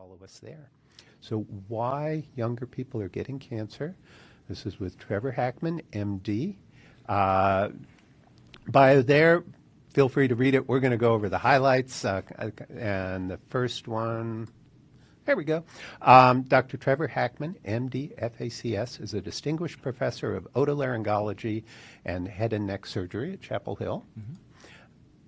follow us there. So why younger people are getting cancer. This is with Trevor Hackman, MD. Bio there, feel free to read it. We're going to go over the highlights. And the first one, there we go. Dr. Trevor Hackman, MD, FACS, is a distinguished professor of otolaryngology and head and neck surgery at Chapel Hill. Mm-hmm.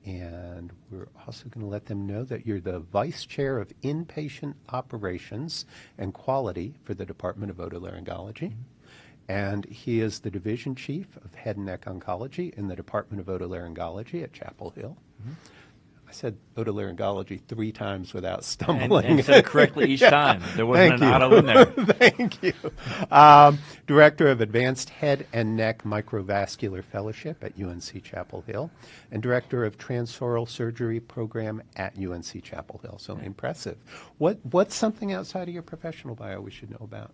And we're also going to let them know that you're the Vice Chair of Inpatient Operations and Quality for the Department of Otolaryngology. Mm-hmm. And he is the Division Chief of Head and Neck Oncology in the Department of Otolaryngology at Chapel Hill. Mm-hmm. I said otolaryngology 3 times without stumbling. And said it correctly each time. There wasn't an auto in there. Thank you. Director of Advanced Head and Neck Microvascular Fellowship at UNC Chapel Hill, and Director of Transoral Surgery Program at UNC Chapel Hill. So impressive. What's something outside of your professional bio we should know about?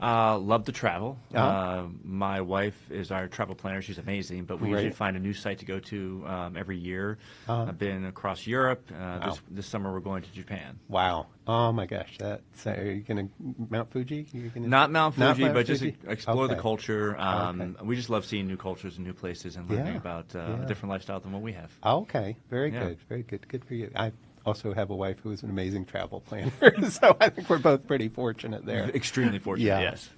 Love to travel. My wife is our travel planner. She's amazing, but we usually find a new site to go to every year. I've been across Europe. This summer we're going to Japan. Wow. Oh my gosh. Are you going to Mount Fuji? Not Mount Fuji, but just explore the culture. We just love seeing new cultures and new places and learning about a different lifestyle than what we have. Okay. Very good. Very good. Good for you. I also have a wife who is an amazing travel planner, so I think we're both pretty fortunate there. Extremely fortunate, yes.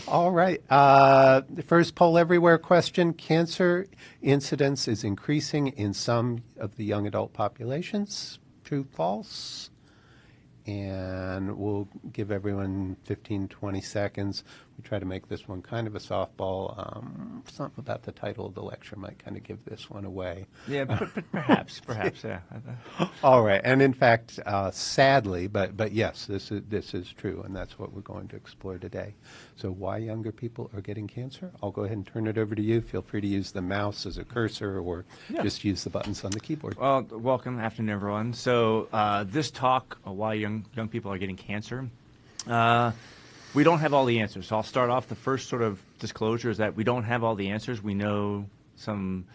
All right. The first poll everywhere question, cancer incidence is increasing in some of the young adult populations. True, false? And we'll give everyone 15, 20 seconds. We try to make this one kind of a softball. Something about the title of the lecture might kind of give this one away. Yeah, but perhaps, yeah. All right, and in fact, sadly, but yes, this is true, and that's what we're going to explore today. So why younger people are getting cancer? I'll go ahead and turn it over to you. Feel free to use the mouse as a cursor or just use the buttons on the keyboard. Well, welcome, afternoon, everyone. So this talk, why young people are getting cancer, we don't have all the answers. So I'll start off. The first sort of disclosure is that we don't have all the answers. We know some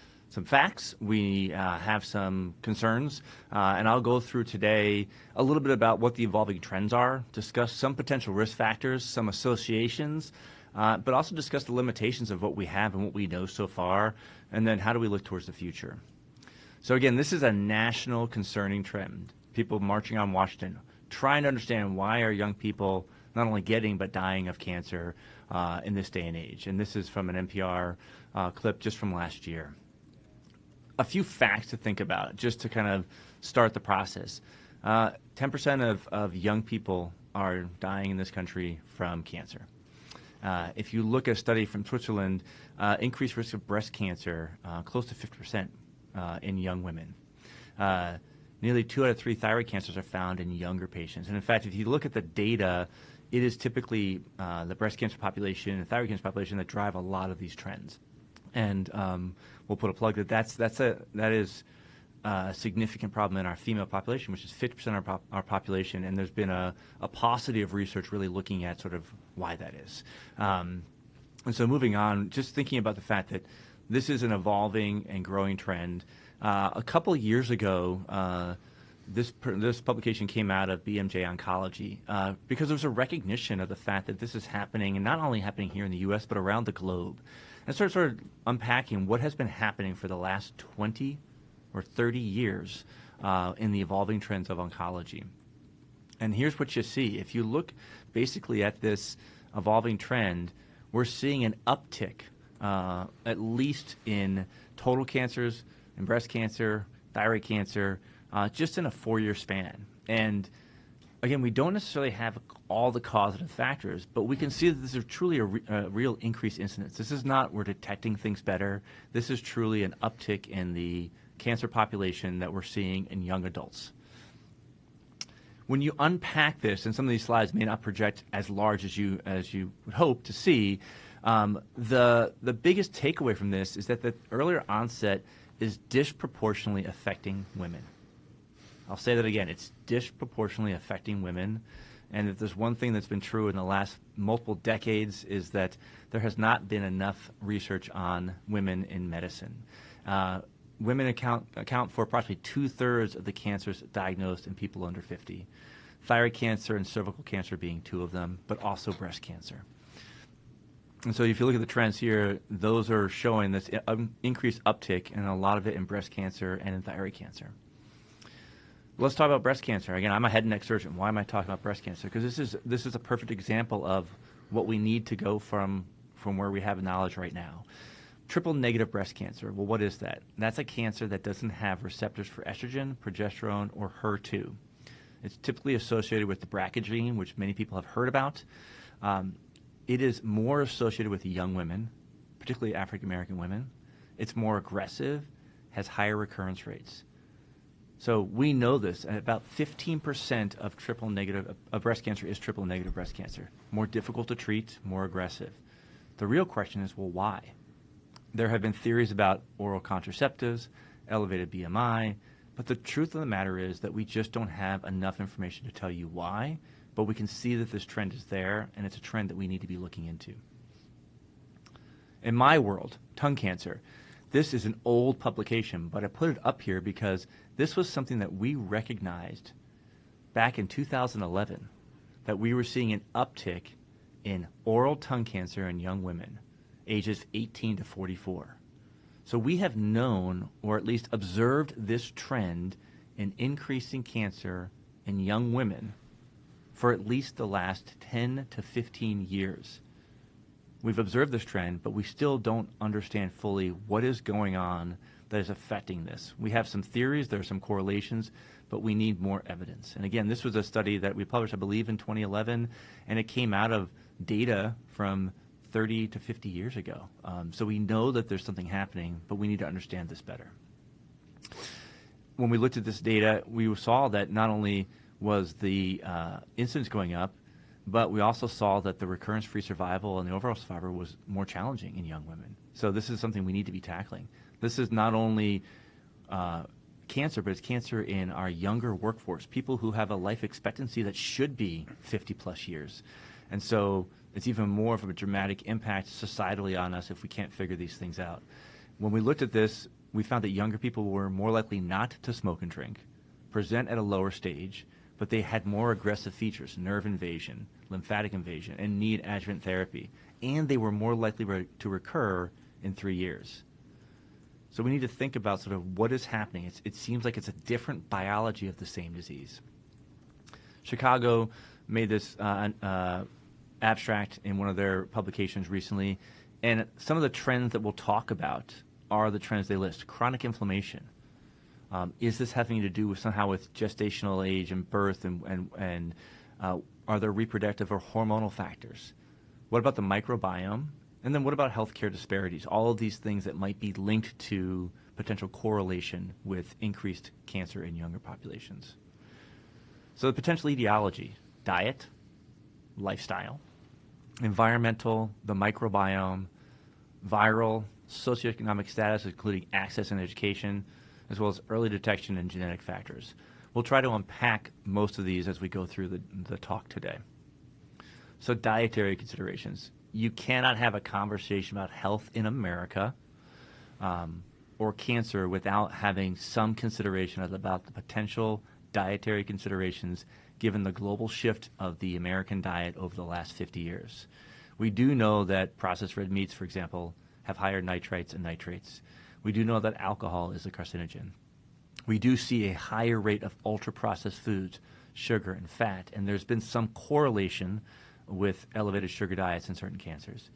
facts. We have some concerns. And I'll go through today a little bit about what the evolving trends are, discuss some potential risk factors, some associations, but also discuss the limitations of what we have and what we know so far, and then how do we look towards the future. So again, this is a national concerning trend. People marching on Washington, trying to understand why are young people not only getting but dying of cancer in this day and age. And this is from an NPR clip just from last year. A few facts to think about just to kind of start the process. 10% of young people are dying in this country from cancer. If you look at a study from Switzerland, increased risk of breast cancer, close to 50% in young women. Nearly 2 out of 3 thyroid cancers are found in younger patients. And in fact, if you look at the data, it is typically the breast cancer population and thyroid cancer population that drive a lot of these trends. And we'll put a plug that is a significant problem in our female population, which is 50% of our population. And there's been a paucity of research really looking at sort of why that is. And so moving on, just thinking about the fact that this is an evolving and growing trend. A couple of years ago, this publication came out of BMJ Oncology because there was a recognition of the fact that this is happening, and not only happening here in the U.S., but around the globe. And sort of unpacking what has been happening for the last 20 or 30 years in the evolving trends of oncology. And here's what you see. If you look basically at this evolving trend, we're seeing an uptick, at least in total cancers, in breast cancer, thyroid cancer, just in a 4-year span. And again, we don't necessarily have all the causative factors, but we can see that this is truly a real increased incidence. This is not we're detecting things better. This is truly an uptick in the cancer population that we're seeing in young adults. When you unpack this, and some of these slides may not project as large as you would hope to see, the biggest takeaway from this is that the earlier onset is disproportionately affecting women. I'll say that again. It's disproportionately affecting women. And if there's one thing that's been true in the last multiple decades is that there has not been enough research on women in medicine. Women account for approximately 2/3 of the cancers diagnosed in people under 50. thyroid cancer and cervical cancer being two of them, but also breast cancer. And so if you look at the trends here, those are showing this increased uptick, and a lot of it in breast cancer and in thyroid cancer. Let's talk about breast cancer. Again, I'm a head and neck surgeon. Why am I talking about breast cancer? Because this is a perfect example of what we need to go from where we have knowledge right now. Triple negative breast cancer. Well, what is that? That's a cancer that doesn't have receptors for estrogen, progesterone, or HER2. It's typically associated with the BRCA gene, which many people have heard about. It is more associated with young women, particularly African American women. It's more aggressive, has higher recurrence rates. So we know this, and about 15% of breast cancer is triple negative breast cancer. More difficult to treat, more aggressive. The real question is, well, why? There have been theories about oral contraceptives, elevated BMI, but the truth of the matter is that we just don't have enough information to tell you why, but we can see that this trend is there, and it's a trend that we need to be looking into. In my world, tongue cancer, this is an old publication, but I put it up here because this was something that we recognized back in 2011, that we were seeing an uptick in oral tongue cancer in young women, ages 18 to 44. So we have known, or at least observed, this trend in increasing cancer in young women for at least the last 10 to 15 years. We've observed this trend, but we still don't understand fully what is going on that is affecting this. We have some theories, there are some correlations, but we need more evidence. And again, this was a study that we published, I believe, in 2011, and it came out of data from 30 to 50 years ago. So we know that there's something happening, but we need to understand this better. When we looked at this data, we saw that not only was the incidence going up, but we also saw that the recurrence-free survival and the overall survival was more challenging in young women. So this is something we need to be tackling. This is not only cancer, but it's cancer in our younger workforce, people who have a life expectancy that should be 50-plus years. And so it's even more of a dramatic impact societally on us if we can't figure these things out. When we looked at this, we found that younger people were more likely not to smoke and drink, present at a lower stage, but they had more aggressive features, nerve invasion, lymphatic invasion, and need adjuvant therapy. And they were more likely to recur in 3 years. So we need to think about sort of what is happening. It seems like it's a different biology of the same disease. Chicago made this abstract in one of their publications recently, and some of the trends that we'll talk about are the trends they list. Chronic inflammation. Is this having to do with somehow with gestational age and birth, and are there reproductive or hormonal factors? What about the microbiome? And then what about healthcare disparities? All of these things that might be linked to potential correlation with increased cancer in younger populations. So the potential etiology: diet, lifestyle, environmental, the microbiome, viral, socioeconomic status, including access and education, as well as early detection and genetic factors. We'll try to unpack most of these as we go through the talk today. So dietary considerations. You cannot have a conversation about health in America or cancer without having some consideration about the potential dietary considerations given the global shift of the American diet over the last 50 years. We do know that processed red meats, for example, have higher nitrites and nitrates. We do know that alcohol is a carcinogen. We do see a higher rate of ultra-processed foods, sugar and fat, and there's been some correlation with elevated sugar diets in certain cancers.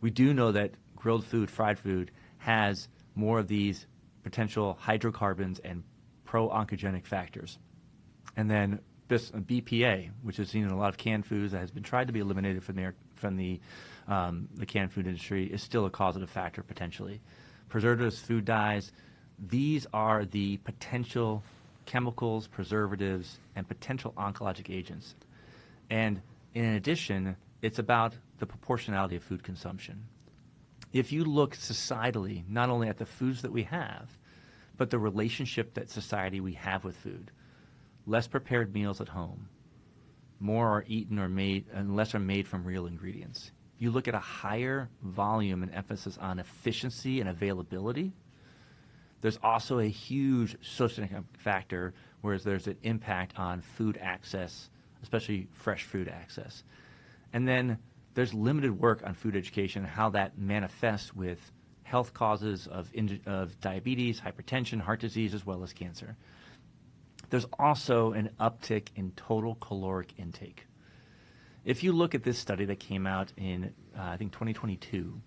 We do know that grilled food, fried food, has more of these potential hydrocarbons and pro-oncogenic factors. And then BPA, which is seen in a lot of canned foods that has been tried to be eliminated from the canned food industry, is still a causative factor potentially. Preservatives, food dyes, these are the potential chemicals, preservatives, and potential oncologic agents. And in addition, it's about the proportionality of food consumption. If you look societally, not only at the foods that we have, but the relationship that society we have with food, less prepared meals at home, more are eaten or made, and less are made from real ingredients. You look at a higher volume and emphasis on efficiency and availability. There's also a huge socioeconomic factor, whereas there's an impact on food access especially fresh food access. And then there's limited work on food education and how that manifests with health causes of diabetes, hypertension, heart disease, as well as cancer. There's also an uptick in total caloric intake. If you look at this study that came out in, I think, 2022,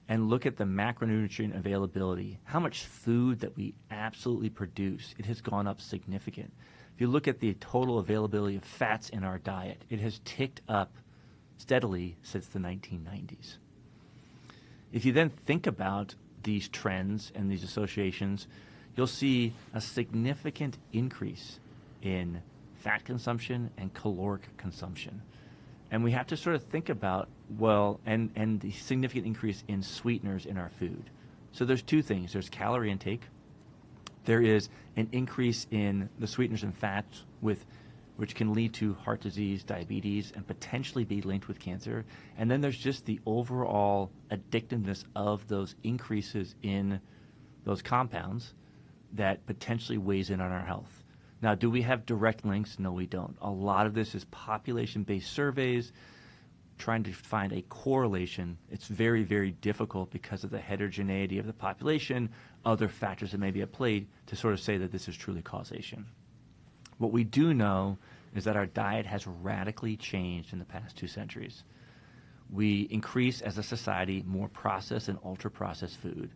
and look at the macronutrient availability, how much food that we absolutely produce, it has gone up significant. If you look at the total availability of fats in our diet, it has ticked up steadily since the 1990s. If you then think about these trends and these associations, you'll see a significant increase in fat consumption and caloric consumption. And we have to sort of think about, well, and the significant increase in sweeteners in our food. So there's two things. There's calorie intake. There is an increase in the sweeteners and fats which can lead to heart disease, diabetes, and potentially be linked with cancer. And then there's just the overall addictiveness of those increases in those compounds that potentially weighs in on our health. Now, do we have direct links? No, we don't. A lot of this is population-based surveys trying to find a correlation. It's very, very difficult because of the heterogeneity of the population, other factors that may be at play to sort of say that this is truly causation. What we do know is that our diet has radically changed in the past 2 centuries. We increase as a society more processed and ultra-processed food.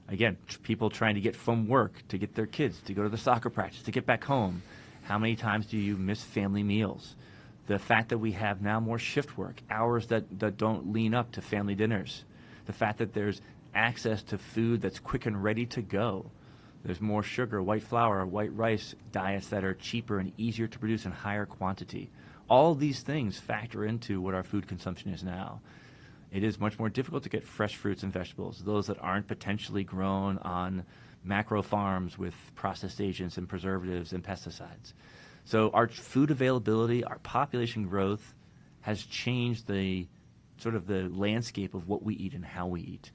Again, people trying to get from work, to get their kids, to go to the soccer practice, to get back home. How many times do you miss family meals? The fact that we have now more shift work, hours that don't lean up to family dinners. The fact that there's access to food that's quick and ready to go. There's more sugar, white flour, white rice, diets that are cheaper and easier to produce in higher quantity. All of these things factor into what our food consumption is now. It is much more difficult to get fresh fruits and vegetables, those that aren't potentially grown on macro farms with processed agents and preservatives and pesticides. So our food availability, our population growth has changed the sort of the landscape of what we eat and how we eat.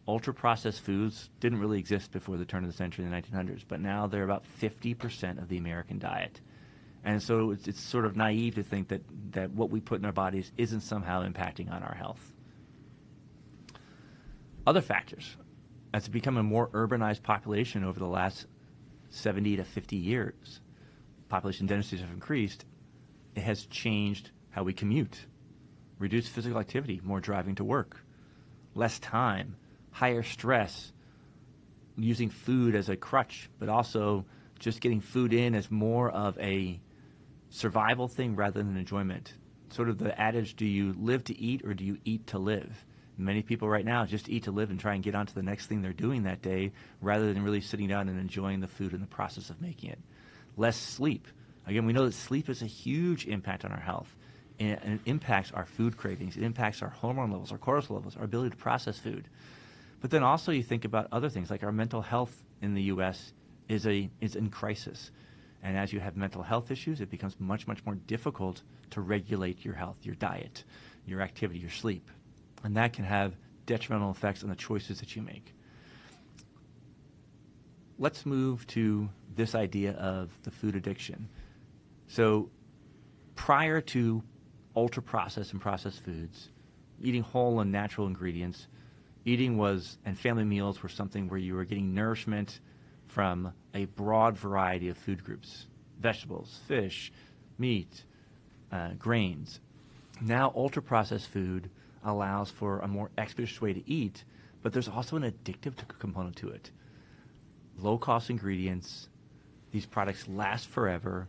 Ultra-processed foods didn't really exist before the turn of the century in the 1900s, but now they're about 50% of the American diet. And so it's sort of naive to think that what we put in our bodies isn't somehow impacting on our health. Other factors, as it's become a more urbanized population over the last 70 to 50 years, population densities have increased, it has changed how we commute, reduced physical activity, more driving to work, less time, higher stress, using food as a crutch, but also just getting food in as more of a survival thing rather than enjoyment. Sort of the adage, do you live to eat or do you eat to live? Many people right now just eat to live and try and get on to the next thing they're doing that day rather than really sitting down and enjoying the food and the process of making it. Less sleep. Again, we know that sleep has a huge impact on our health, and it impacts our food cravings. It impacts our hormone levels, our cortisol levels, our ability to process food. But then also you think about other things, like our mental health in the U.S. is in crisis. And as you have mental health issues, it becomes much, much more difficult to regulate your health, your diet, your activity, your sleep. And that can have detrimental effects on the choices that you make. Let's move to this idea of the food addiction. So prior to ultra-processed and processed foods, eating whole and natural ingredients, and family meals were something where you were getting nourishment from a broad variety of food groups: vegetables, fish, meat, grains. Now ultra-processed food allows for a more expeditious way to eat, but there's also an addictive component to it. Low-cost ingredients, these products last forever.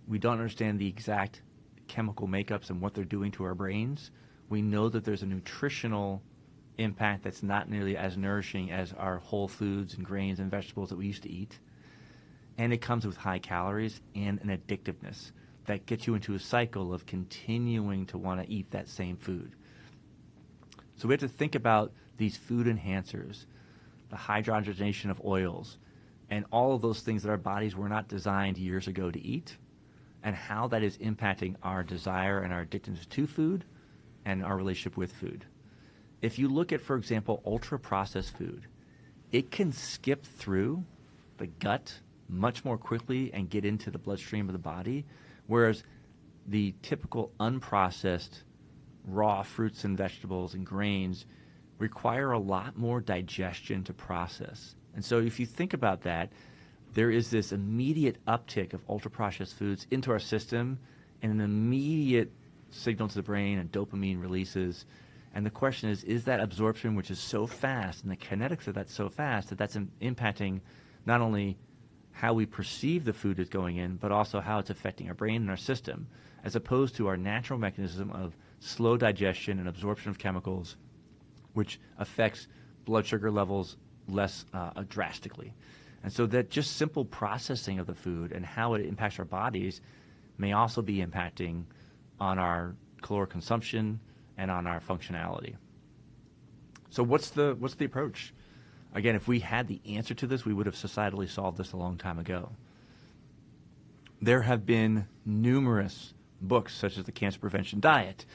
We don't understand the exact chemical makeups and what they're doing to our brains. We know that there's a nutritional impact that's not nearly as nourishing as our whole foods and grains and vegetables that we used to eat. And it comes with high calories and an addictiveness that gets you into a cycle of continuing to want to eat that same food. So we have to think about these food enhancers, the hydrogenation of oils, and all of those things that our bodies were not designed years ago to eat, and how that is impacting our desire and our addictions to food and our relationship with food. If you look at, for example, ultra-processed food, it can skip through the gut much more quickly and get into the bloodstream of the body, whereas the typical unprocessed raw fruits and vegetables and grains require a lot more digestion to process. And so if you think about that, there is this immediate uptick of ultra-processed foods into our system and an immediate signal to the brain and dopamine releases. And the question is that absorption, which is so fast, and the kinetics of that so fast that that's impacting not only how we perceive the food is going in, but also how it's affecting our brain and our system, as opposed to our natural mechanism of slow digestion and absorption of chemicals, which affects blood sugar levels less drastically. And so that just simple processing of the food and how it impacts our bodies may also be impacting on our caloric consumption and on our functionality. So what's the approach? Again, if we had the answer to this, we would have societally solved this a long time ago. There have been numerous books, such as the Cancer Prevention Diet,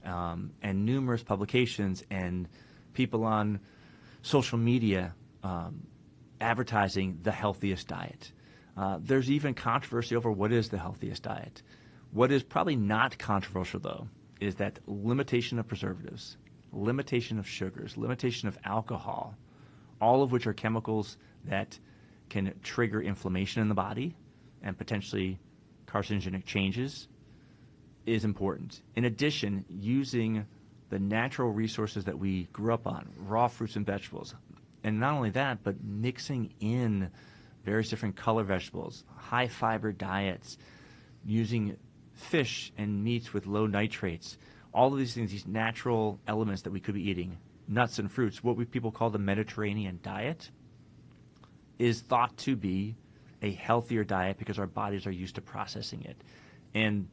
and numerous publications and people on social media advertising the healthiest diet. There's even controversy over what is the healthiest diet. What is probably not controversial, though, is that limitation of preservatives, limitation of sugars, limitation of alcohol, all of which are chemicals that can trigger inflammation in the body and potentially carcinogenic changes, is important. In addition, using the natural resources that we grew up on, raw fruits and vegetables, and not only that, but mixing in various different color vegetables, high fiber diets, using fish and meats with low nitrates, all of these things, these natural elements that we could be eating, nuts and fruits, what people call the Mediterranean diet, is thought to be a healthier diet because our bodies are used to processing it. And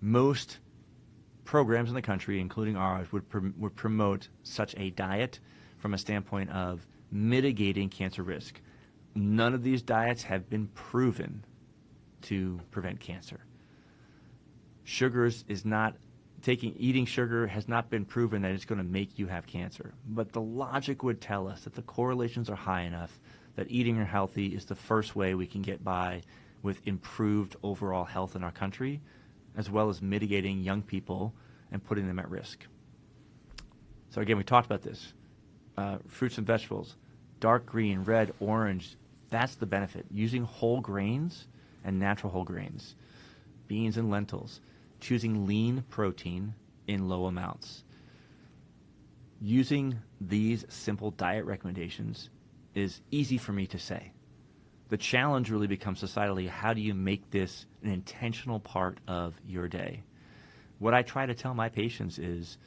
most programs in the country, including ours, would promote such a diet from a standpoint of mitigating cancer risk. None of these diets have been proven to prevent cancer. Eating sugar has not been proven that it's going to make you have cancer. But the logic would tell us that the correlations are high enough that eating healthy is the first way we can get by with improved overall health in our country, as well as mitigating young people and putting them at risk. So again, we talked about this. Fruits and vegetables, dark green, red, orange, that's the benefit. Using whole grains and natural whole grains, beans and lentils, choosing lean protein in low amounts. Using these simple diet recommendations is easy for me to say. The challenge really becomes societally, how do you make this an intentional part of your day? What I try to tell my patients is,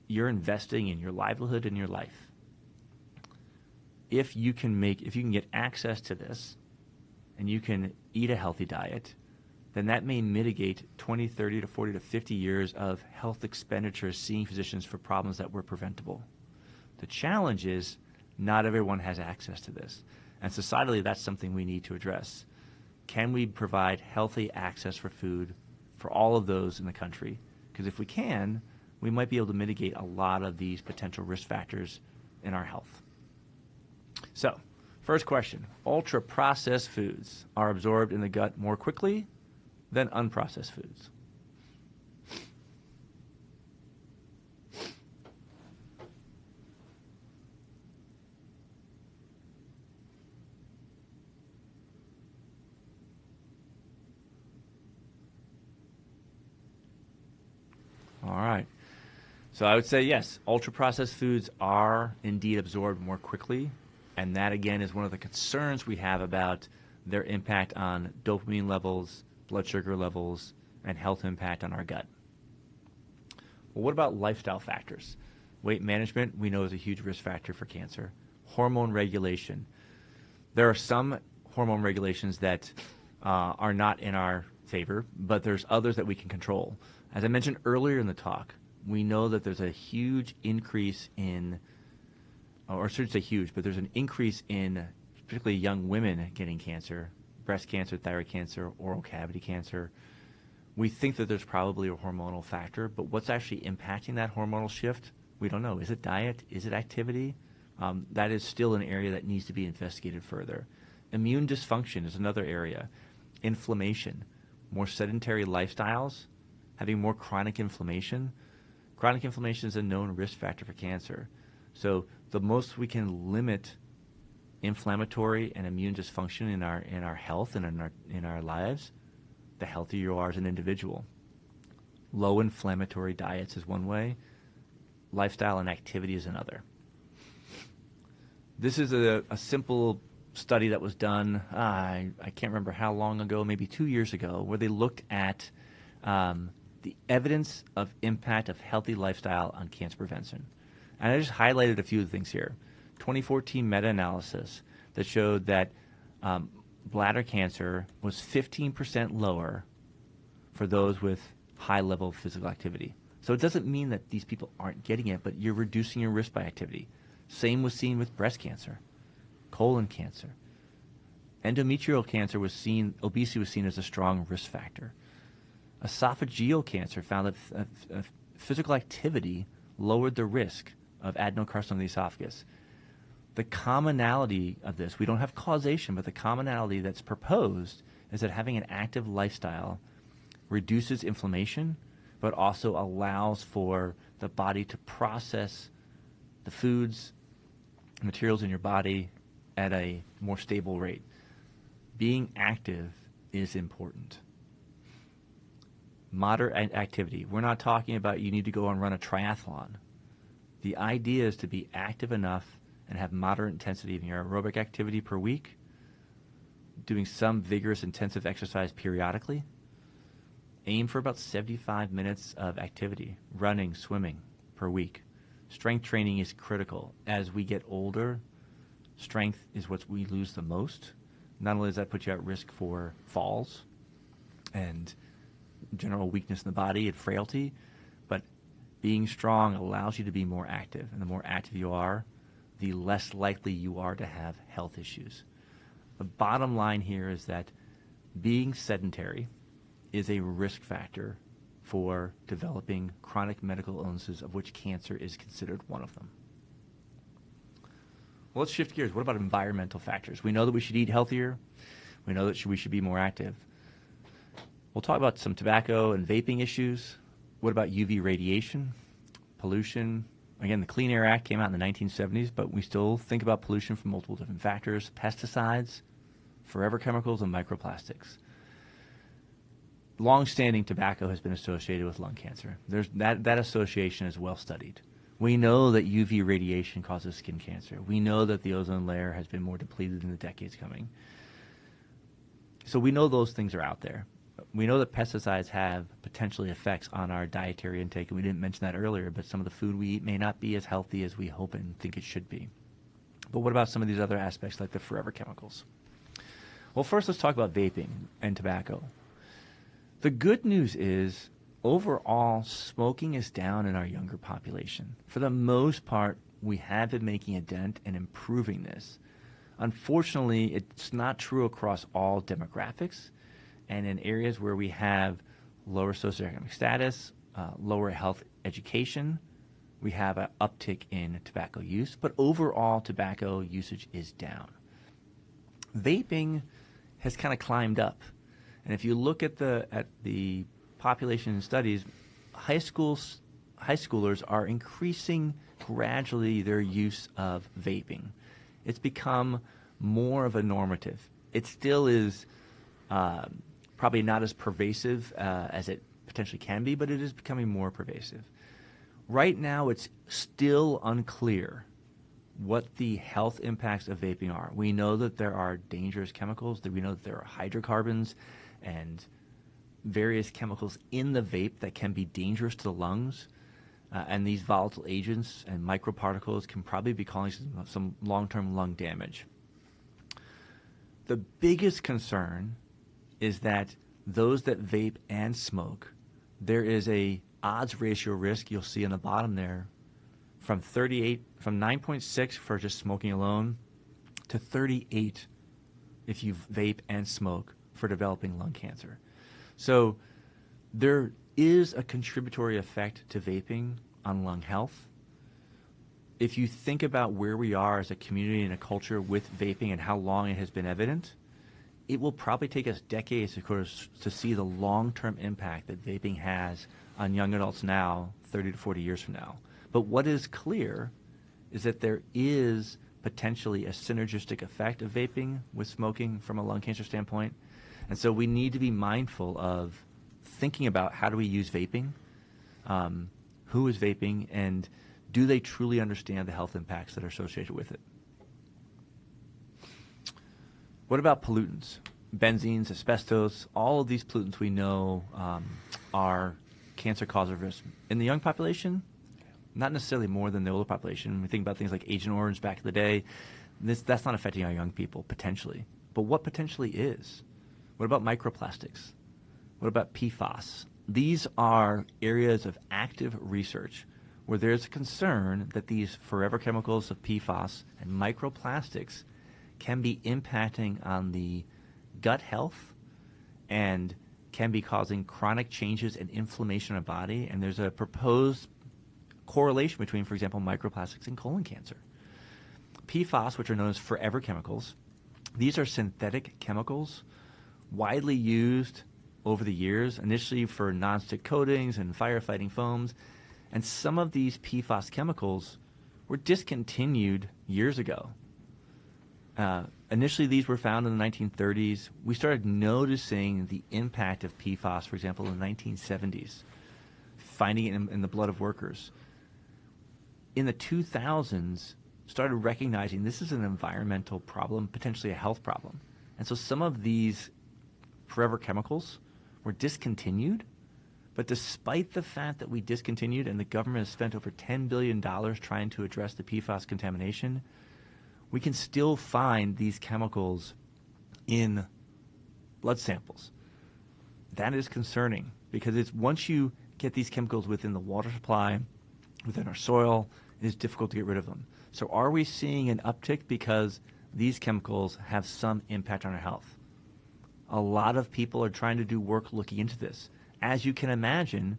you're investing in your livelihood and your life. If you can get access to this and you can eat a healthy diet, then that may mitigate 20, 30 to 40 to 50 years of health expenditures seeing physicians for problems that were preventable. The challenge is not everyone has access to this. And societally, that's something we need to address. Can we provide healthy access for food for all of those in the country? Because if we can, we might be able to mitigate a lot of these potential risk factors in our health. So, first question, ultra-processed foods are absorbed in the gut more quickly than unprocessed foods. All right. So I would say yes, ultra-processed foods are indeed absorbed more quickly, and that again is one of the concerns we have about their impact on dopamine levels, blood sugar levels, and health impact on our gut. Well, what about lifestyle factors? Weight management, we know, is a huge risk factor for cancer. Hormone regulation. There are some hormone regulations that are not in our favor, but there's others that we can control. As I mentioned earlier in the talk, we know that there's a huge increase in, or I shouldn't say huge, but there's an increase in particularly young women getting cancer, breast cancer, thyroid cancer, oral cavity cancer. We think that there's probably a hormonal factor, but what's actually impacting that hormonal shift, we don't know. Is it diet? Is it activity? That is still an area that needs to be investigated further. Immune dysfunction is another area. Inflammation. More sedentary lifestyles having more chronic inflammation. Chronic inflammation is a known risk factor for cancer. So the most we can limit inflammatory and immune dysfunction in our health and in our lives, the healthier you are as an individual. Low inflammatory diets is one way. Lifestyle and activity is another. This is a simple study that was done, I can't remember how long ago, maybe 2 years ago, where they looked at the evidence of impact of healthy lifestyle on cancer prevention. And I just highlighted a few of the things here. 2014 meta-analysis that showed that bladder cancer was 15% lower for those with high level of physical activity. So it doesn't mean that these people aren't getting it, but you're reducing your risk by activity. Same was seen with breast cancer, colon cancer. Endometrial cancer was seen, obesity was seen as a strong risk factor. Esophageal cancer found that physical activity lowered the risk of adenocarcinoma of the esophagus. The commonality of this, we don't have causation, but the commonality that's proposed is that having an active lifestyle reduces inflammation, but also allows for the body to process the foods, materials in your body at a more stable rate. Being active is important. Moderate activity. We're not talking about you need to go and run a triathlon. The idea is to be active enough and have moderate intensity of your aerobic activity per week, doing some vigorous intensive exercise periodically. Aim for about 75 minutes of activity, running, swimming per week. Strength training is critical. As we get older, strength is what we lose the most. Not only does that put you at risk for falls and general weakness in the body and frailty, but being strong allows you to be more active. And the more active you are, the less likely you are to have health issues. The bottom line here is that being sedentary is a risk factor for developing chronic medical illnesses, of which cancer is considered one of them. Well, let's shift gears. What about environmental factors? We know that we should eat healthier. We know that we should be more active. We'll talk about some tobacco and vaping issues. What about UV radiation, pollution? Again, the Clean Air Act came out in the 1970s, but we still think about pollution from multiple different factors: pesticides, forever chemicals, and microplastics. Long-standing tobacco has been associated with lung cancer. That association is well studied. We know that UV radiation causes skin cancer. We know that the ozone layer has been more depleted in the decades coming. So we know those things are out there. We know that pesticides have potentially effects on our dietary intake, and we didn't mention that earlier, but some of the food we eat may not be as healthy as we hope and think it should be. But what about some of these other aspects like the forever chemicals? Well, first let's talk about vaping and tobacco. The good news is, overall, smoking is down in our younger population. For the most part, we have been making a dent and improving this. Unfortunately, it's not true across all demographics, and in areas where we have lower socioeconomic status, lower health education, we have an uptick in tobacco use, but overall tobacco usage is down. Vaping has kind of climbed up. And if you look at the population in studies, high schoolers are increasing gradually their use of vaping. It's become more of a normative. It still is probably not as pervasive as it potentially can be, but it is becoming more pervasive. Right now, it's still unclear what the health impacts of vaping are. We know that there are dangerous chemicals, that we know that there are hydrocarbons and various chemicals in the vape that can be dangerous to the lungs. And these volatile agents and microparticles can probably be causing some long-term lung damage. The biggest concern is that those that vape and smoke, there is a odds ratio risk you'll see on the bottom there from 9.6 for just smoking alone to 38 if you vape and smoke for developing lung cancer. So there is a contributory effect to vaping on lung health. If you think about where we are as a community and a culture with vaping and how long it has been evident, it will probably take us decades, of course, to see the long-term impact that vaping has on young adults now, 30 to 40 years from now. But what is clear is that there is potentially a synergistic effect of vaping with smoking from a lung cancer standpoint. And so we need to be mindful of thinking about how do we use vaping, who is vaping, and do they truly understand the health impacts that are associated with it? What about pollutants? Benzenes, asbestos, all of these pollutants we know are cancer causative risk. In the young population, not necessarily more than the older population. When we think about things like Agent Orange back in the day, that's not affecting our young people, potentially. But what potentially is? What about microplastics? What about PFAS? These are areas of active research where there's a concern that these forever chemicals of PFAS and microplastics can be impacting on the gut health and can be causing chronic changes and inflammation in the body. And there's a proposed correlation between, for example, microplastics and colon cancer. PFAS, which are known as forever chemicals, these are synthetic chemicals widely used over the years, initially for nonstick coatings and firefighting foams. And some of these PFAS chemicals were discontinued years ago. Initially, these were found in the 1930s. We started noticing the impact of PFAS, for example, in the 1970s, finding it in the blood of workers. In the 2000s, started recognizing this is an environmental problem, potentially a health problem. And so some of these forever chemicals were discontinued. But despite the fact that we discontinued and the government has spent over $10 billion trying to address the PFAS contamination, we can still find these chemicals in blood samples. That is concerning because it's once you get these chemicals within the water supply, within our soil, it is difficult to get rid of them. So are we seeing an uptick because these chemicals have some impact on our health? A lot of people are trying to do work looking into this. As you can imagine,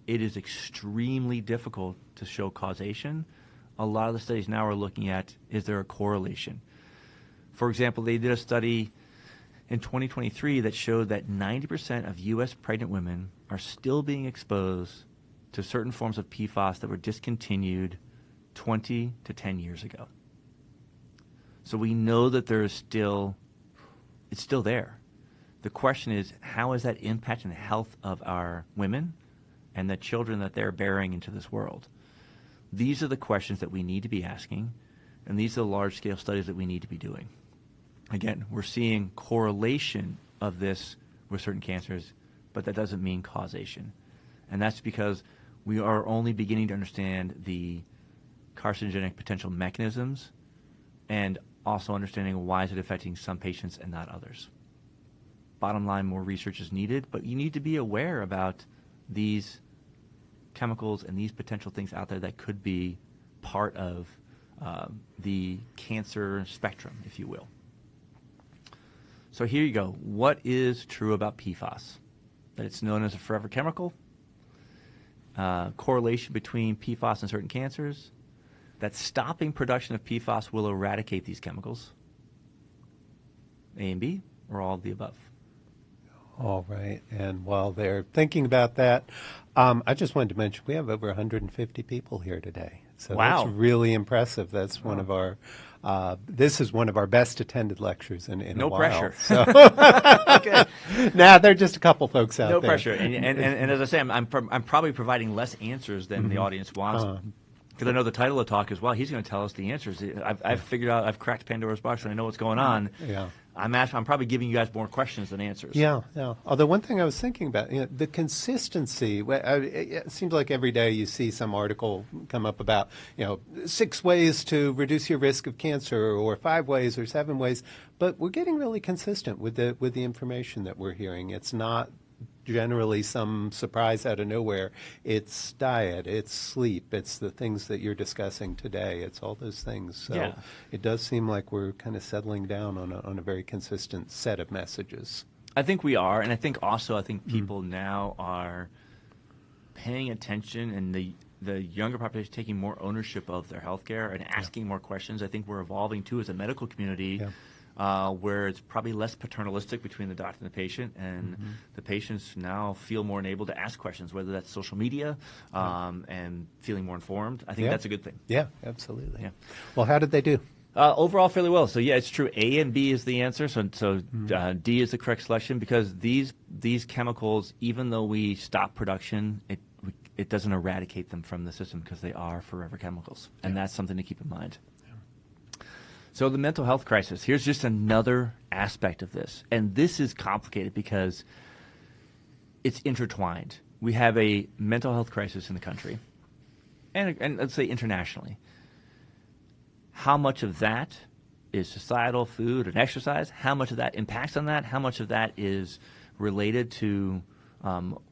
it is extremely difficult to show causation. A lot of the studies now are looking at, is there a correlation? For example, they did a study in 2023 that showed that 90% of U.S. pregnant women are still being exposed to certain forms of PFAS that were discontinued 20 to 10 years ago. So we know that it's still there. The question is, how is that impacting the health of our women and the children that they're bearing into this world? These are the questions that we need to be asking, and these are the large-scale studies that we need to be doing. Again, we're seeing correlation of this with certain cancers, but that doesn't mean causation. And that's because we are only beginning to understand the carcinogenic potential mechanisms and also understanding why is it affecting some patients and not others. Bottom line, more research is needed, but you need to be aware about these chemicals and these potential things out there that could be part of the cancer spectrum, if you will. So here you go. What is true about PFAS? That it's known as a forever chemical, correlation between PFAS and certain cancers, that stopping production of PFAS will eradicate these chemicals. A and B, or all of the above? All right. And while they're thinking about that, I just wanted to mention we have over 150 people here today. So wow. That's really impressive. That's one of our, this is one of our best attended lectures in a while. No pressure. So Okay. Nah, there are just a couple folks out there. No pressure. And as I say, I'm probably providing less answers than the audience wants. Because I know the title of the talk is, well, he's going to tell us the answers. I've figured out, I've cracked Pandora's box and I know what's going on. Yeah. I'm probably giving you guys more questions than answers. Yeah, yeah. Although one thing I was thinking about, the consistency. It seems like every day you see some article come up about, 6 ways to reduce your risk of cancer, or 5 ways, or 7 ways. But we're getting really consistent with the information that we're hearing. It's not generally some surprise out of nowhere. It's diet, it's sleep, it's the things that you're discussing today. It's all those things. So yeah. It does seem like we're kind of settling down on a very consistent set of messages. I think we are, and I think people now are paying attention, and the younger population taking more ownership of their healthcare and asking more questions. I think we're evolving too as a medical community where it's probably less paternalistic between the doctor and the patient, and the patients now feel more enabled to ask questions, whether that's social media and feeling more informed. I think that's a good thing. Yeah, absolutely. Yeah. Well, how did they do? Overall, fairly well. So yeah, it's true. A and B is the answer. So D is the correct selection, because these chemicals, even though we stop production, it doesn't eradicate them from the system, because they are forever chemicals, and that's something to keep in mind. So the mental health crisis, here's just another aspect of this. And this is complicated because it's intertwined. We have a mental health crisis in the country, and let's say internationally. How much of that is societal, food, and exercise? How much of that impacts on that? How much of that is related to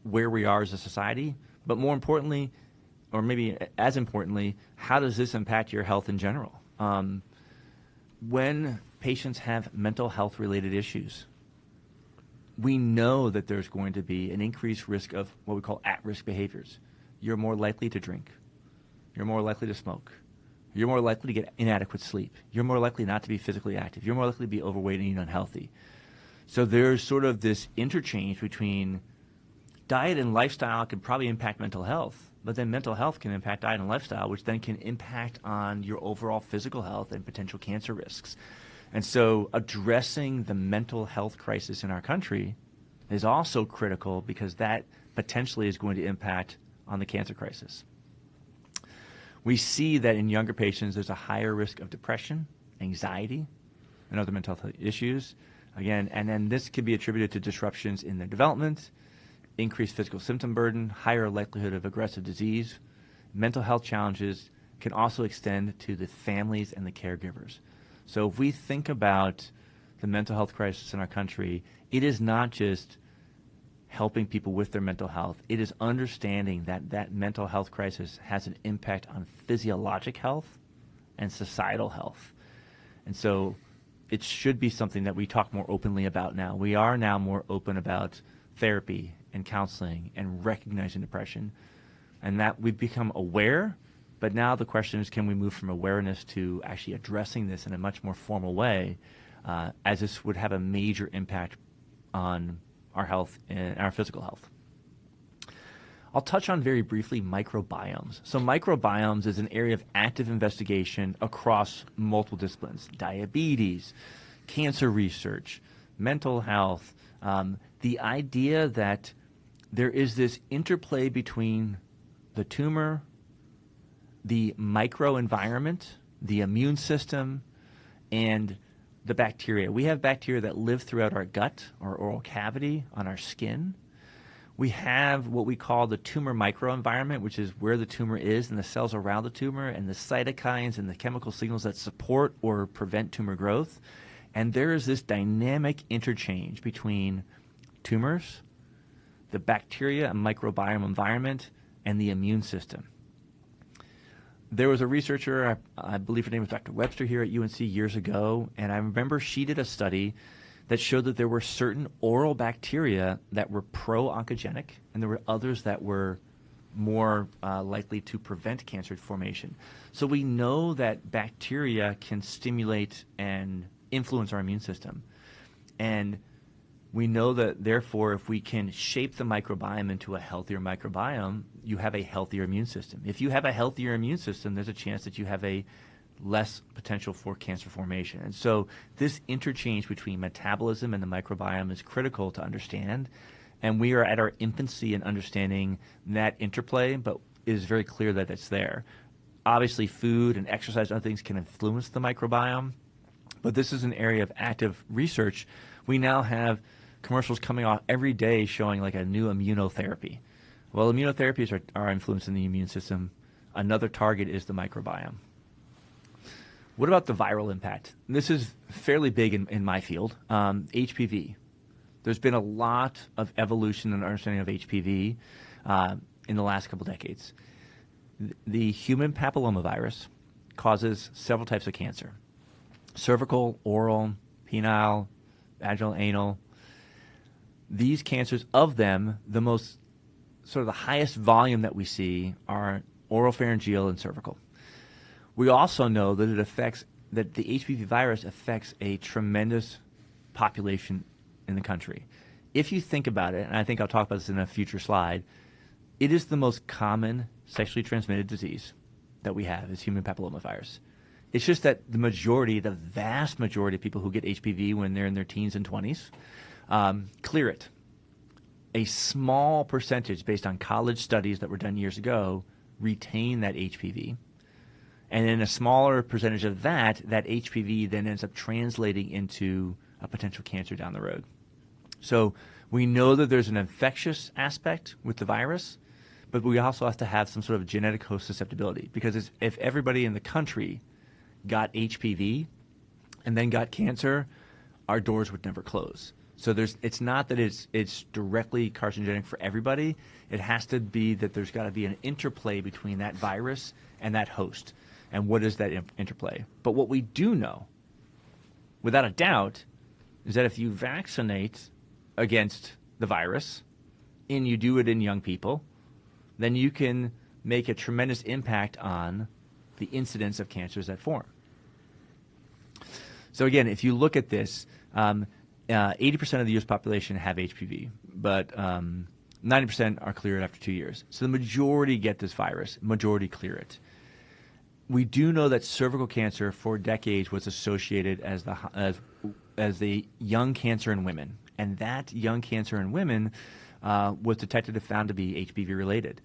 where we are as a society? But more importantly, or maybe as importantly, how does this impact your health in general? When patients have mental health related issues, we know that there's going to be an increased risk of what we call at-risk behaviors. You're more likely to drink. You're more likely to smoke. You're more likely to get inadequate sleep. You're more likely not to be physically active. You're more likely to be overweight and unhealthy. So there's sort of this interchange between diet and lifestyle can probably impact mental health, but then mental health can impact diet and lifestyle, which then can impact on your overall physical health and potential cancer risks. And so addressing the mental health crisis in our country is also critical, because that potentially is going to impact on the cancer crisis. We see that in younger patients, there's a higher risk of depression, anxiety, and other mental health issues. Again, and then this can be attributed to disruptions in their development, increased physical symptom burden, higher likelihood of aggressive disease. Mental health challenges can also extend to the families and the caregivers. So if we think about the mental health crisis in our country, it is not just helping people with their mental health. It is understanding that that mental health crisis has an impact on physiologic health and societal health. And so it should be something that we talk more openly about now. We are now more open about therapy and counseling and recognizing depression, and that we've become aware. But now the question is, can we move from awareness to actually addressing this in a much more formal way, as this would have a major impact on our health and our physical health. I'll touch on very briefly microbiomes. So microbiomes is an area of active investigation across multiple disciplines: diabetes, cancer research, mental health. The idea that there is this interplay between the tumor, the microenvironment, the immune system, and the bacteria. We have bacteria that live throughout our gut, our oral cavity, on our skin. We have what we call the tumor microenvironment, which is where the tumor is and the cells around the tumor and the cytokines and the chemical signals that support or prevent tumor growth. And there is this dynamic interchange between tumors, the bacteria and microbiome environment, and the immune system. There was a researcher, I believe her name was Dr. Webster, here at UNC years ago, and I remember she did a study that showed that there were certain oral bacteria that were pro-oncogenic, and there were others that were more likely to prevent cancer formation. So we know that bacteria can stimulate and influence our immune system. And we know that, therefore, if we can shape the microbiome into a healthier microbiome, you have a healthier immune system. If you have a healthier immune system, there's a chance that you have a less potential for cancer formation. And so this interchange between metabolism and the microbiome is critical to understand. And we are at our infancy in understanding that interplay, but it is very clear that it's there. Obviously, food and exercise and other things can influence the microbiome, but this is an area of active research. We now have commercials coming off every day showing like a new immunotherapy. Well, immunotherapies are influencing the immune system. Another target is the microbiome. What about the viral impact? This is fairly big in my field. HPV. There's been a lot of evolution and understanding of HPV in the last couple decades. The human papillomavirus causes several types of cancer: cervical, oral, penile, vaginal, anal. These cancers, of them, the most sort of the highest volume that we see are oropharyngeal and cervical. We also know that it affects that the HPV virus affects a tremendous population in the country. If you think about it, and I think I'll talk about this in a future slide, it is the most common sexually transmitted disease that we have is human papillomavirus. It's just that the vast majority of people who get HPV when they're in their teens and 20s clear it. A small percentage, based on college studies that were done years ago, retain that HPV. And then a smaller percentage of that HPV then ends up translating into a potential cancer down the road. So we know that there's an infectious aspect with the virus, but we also have to have some sort of genetic host susceptibility, because if everybody in the country got HPV and then got cancer, our doors would never close. So it's not that it's directly carcinogenic for everybody. It has to be that there's got to be an interplay between that virus and that host. And what is that interplay? But what we do know, without a doubt, is that if you vaccinate against the virus and you do it in young people, then you can make a tremendous impact on the incidence of cancers that form. So again, if you look at this, 80% of the U.S. population have HPV, but 90% are cleared after 2 years. So the majority get this virus, majority clear it. We do know that cervical cancer for decades was associated as the young cancer in women, and that young cancer in women was detected and found to be HPV related.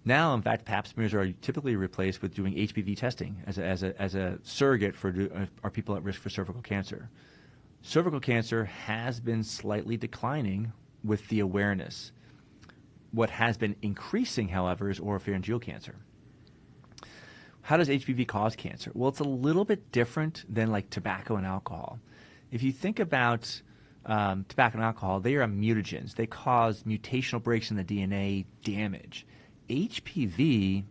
Now, in fact, Pap smears are typically replaced with doing HPV testing as a surrogate for are people at risk for cervical cancer. Cervical cancer has been slightly declining with the awareness. What has been increasing, however, is oropharyngeal cancer. How does HPV cause cancer? Well, it's a little bit different than like tobacco and alcohol. If you think about tobacco and alcohol, they are mutagens. They cause mutational breaks in the DNA damage. HPV,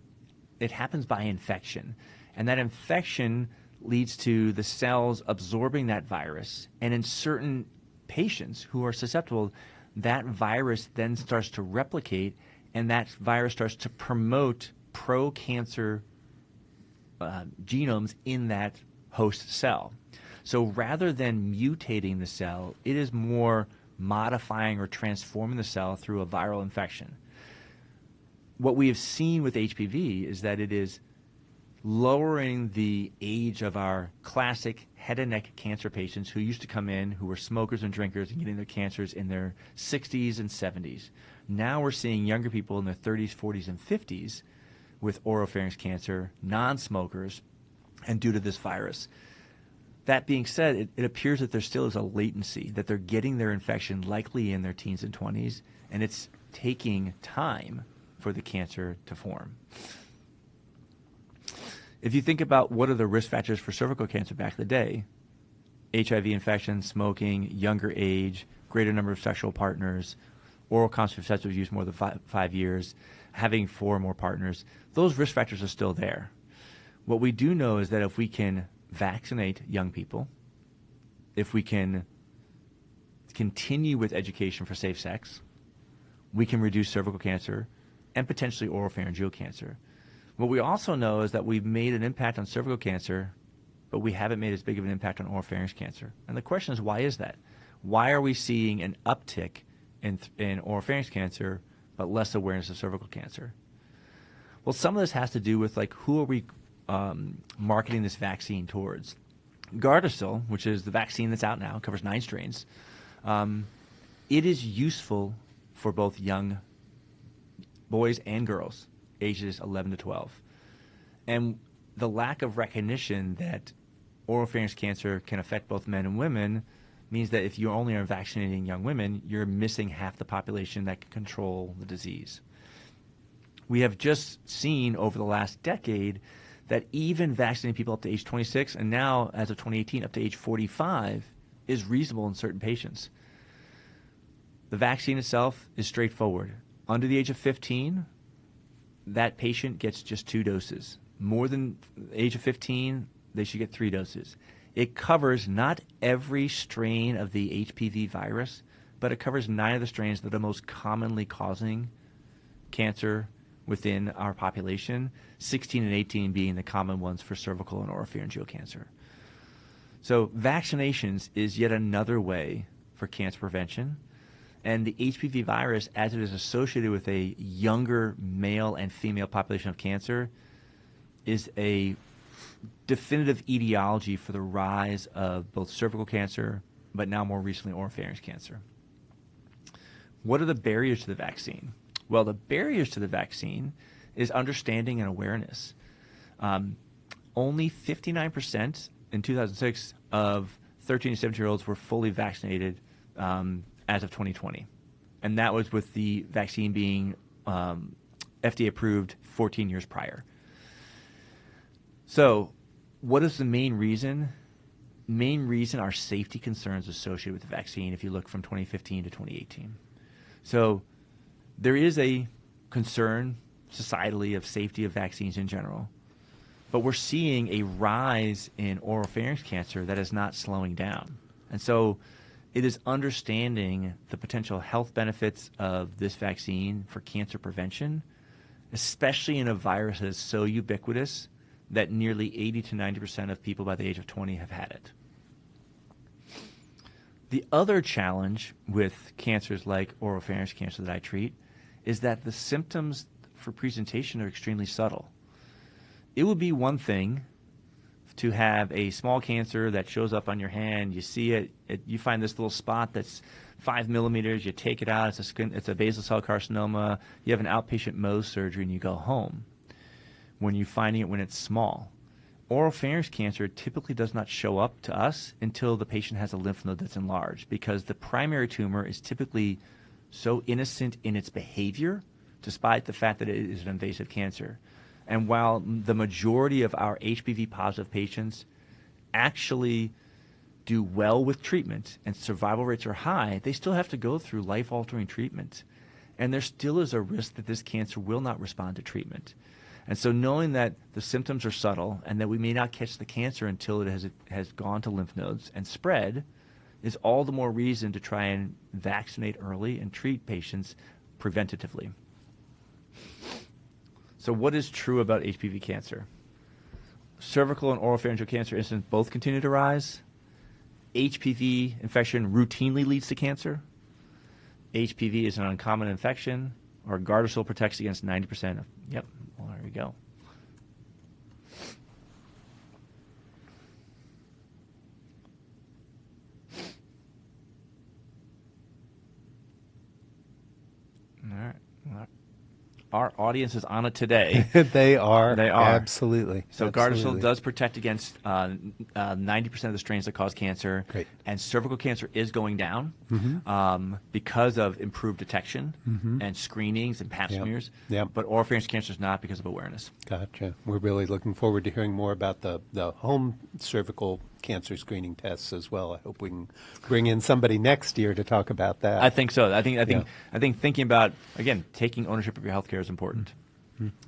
it happens by infection, and that infection leads to the cells absorbing that virus, and in certain patients who are susceptible, that virus then starts to replicate, and that virus starts to promote pro-cancer genomes in that host cell. So rather than mutating the cell, it is more modifying or transforming the cell through a viral infection. What we have seen with HPV is that it is lowering the age of our classic head and neck cancer patients who used to come in, who were smokers and drinkers and getting their cancers in their 60s and 70s. Now we're seeing younger people in their 30s, 40s, and 50s with oropharynx cancer, non-smokers, and due to this virus. That being said, it appears that there still is a latency, that they're getting their infection likely in their teens and 20s, and it's taking time for the cancer to form. If you think about what are the risk factors for cervical cancer back in the day, HIV infection, smoking, younger age, greater number of sexual partners, oral contraceptive use more than 5 years, having 4 or more partners, those risk factors are still there. What we do know is that if we can vaccinate young people, if we can continue with education for safe sex, we can reduce cervical cancer and potentially oropharyngeal cancer. What we also know is that we've made an impact on cervical cancer, but we haven't made as big of an impact on oropharynx cancer. And the question is, why is that? Why are we seeing an uptick in oropharynx cancer, but less awareness of cervical cancer? Well, some of this has to do with like who are we marketing this vaccine towards. Gardasil, which is the vaccine that's out now, covers 9 strains. It is useful for both young boys and girls, ages 11 to 12. And the lack of recognition that oropharynx cancer can affect both men and women means that if you only are vaccinating young women, you're missing half the population that can control the disease. We have just seen over the last decade that even vaccinating people up to age 26, and now as of 2018 up to age 45, is reasonable in certain patients. The vaccine itself is straightforward. Under the age of 15, that patient gets just 2 doses. More than the age of 15, they should get 3 doses. It covers not every strain of the HPV virus, but it covers 9 of the strains that are most commonly causing cancer within our population, 16 and 18 being the common ones for cervical and oropharyngeal cancer. So vaccinations is yet another way for cancer prevention. And the HPV virus, as it is associated with a younger male and female population of cancer, is a definitive etiology for the rise of both cervical cancer, but now more recently oropharynx cancer. What are the barriers to the vaccine? Well, the barriers to the vaccine is understanding and awareness. Only 59% in 2006 of 13 to 17-year-olds were fully vaccinated as of 2020. And that was with the vaccine being FDA approved 14 years prior. So what is the main reason? Main reason are safety concerns associated with the vaccine if you look from 2015 to 2018. So there is a concern societally of safety of vaccines in general, but we're seeing a rise in oropharynx cancer that is not slowing down. And so it is understanding the potential health benefits of this vaccine for cancer prevention, especially in a virus that is so ubiquitous that nearly 80 to 90% of people by the age of 20 have had it. The other challenge with cancers like oropharynx cancer that I treat is that the symptoms for presentation are extremely subtle. It would be one thing to have a small cancer that shows up on your hand, you see it, you find this little spot that's 5 millimeters, you take it out, it's a basal cell carcinoma, you have an outpatient Mohs surgery, and you go home. When you're finding it when it's small. Oropharynx cancer typically does not show up to us until the patient has a lymph node that's enlarged, because the primary tumor is typically so innocent in its behavior, despite the fact that it is an invasive cancer. And while the majority of our HPV positive patients actually do well with treatment and survival rates are high, they still have to go through life-altering treatment. And there still is a risk that this cancer will not respond to treatment. And so knowing that the symptoms are subtle and that we may not catch the cancer until it has gone to lymph nodes and spread is all the more reason to try and vaccinate early and treat patients preventatively. So what is true about HPV cancer? Cervical and oropharyngeal cancer incidence both continue to rise. HPV infection routinely leads to cancer. HPV is an uncommon infection, or Gardasil protects against 90% of, yep, well, there we go. All right. Our audience is on it today. They are. They are. Absolutely. So Absolutely. Gardasil does protect against 90% of the strains that cause cancer. Great. And cervical cancer is going down because of improved detection and screenings and pap smears. Yep. But oropharynx cancer is not because of awareness. Gotcha. We're really looking forward to hearing more about the home cervical cancer screening tests as well. I hope we can bring in somebody next year to talk about that. I think so. I think thinking about, again, taking ownership of your healthcare is important.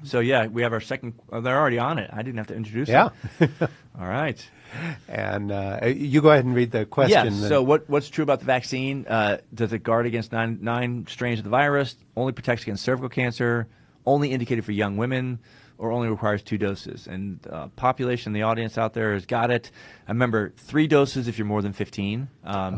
So yeah, we have our second. They're already on it. I didn't have to introduce them. All right. And you go ahead and read the question. Yes. So what's true about the vaccine? Does it guard against nine strains of the virus? Only protects against cervical cancer? Only indicated for young women? Or only requires 2 doses? And population, the audience out there has got it. Remember, 3 doses if you're more than 15,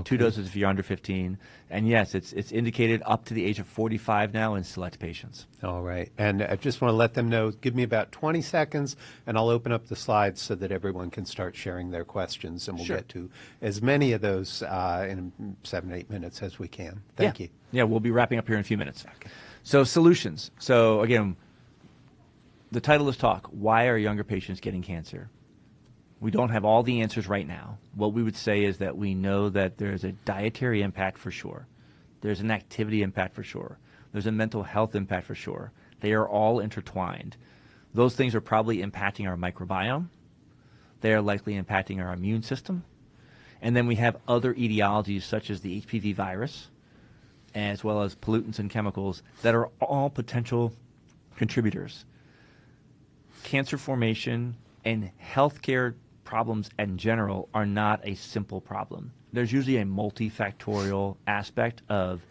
2 doses if you're under 15. And yes, it's indicated up to the age of 45 now in select patients. All right. And I just want to let them know, give me about 20 seconds, and I'll open up the slides so that everyone can start sharing their questions, and we'll get to as many of those in 7 to 8 minutes as we can. Thank you. Yeah, we'll be wrapping up here in a few minutes. Okay. So solutions. So again, the title is Talk. Why are younger patients getting cancer? We don't have all the answers right now. What we would say is that we know that there's a dietary impact for sure. There's an activity impact for sure. There's a mental health impact for sure. They are all intertwined. Those things are probably impacting our microbiome. They are likely impacting our immune system. And then we have other etiologies such as the HPV virus, as well as pollutants and chemicals that are all potential contributors. Cancer formation and healthcare problems in general are not a simple problem. There's usually a multifactorial aspect of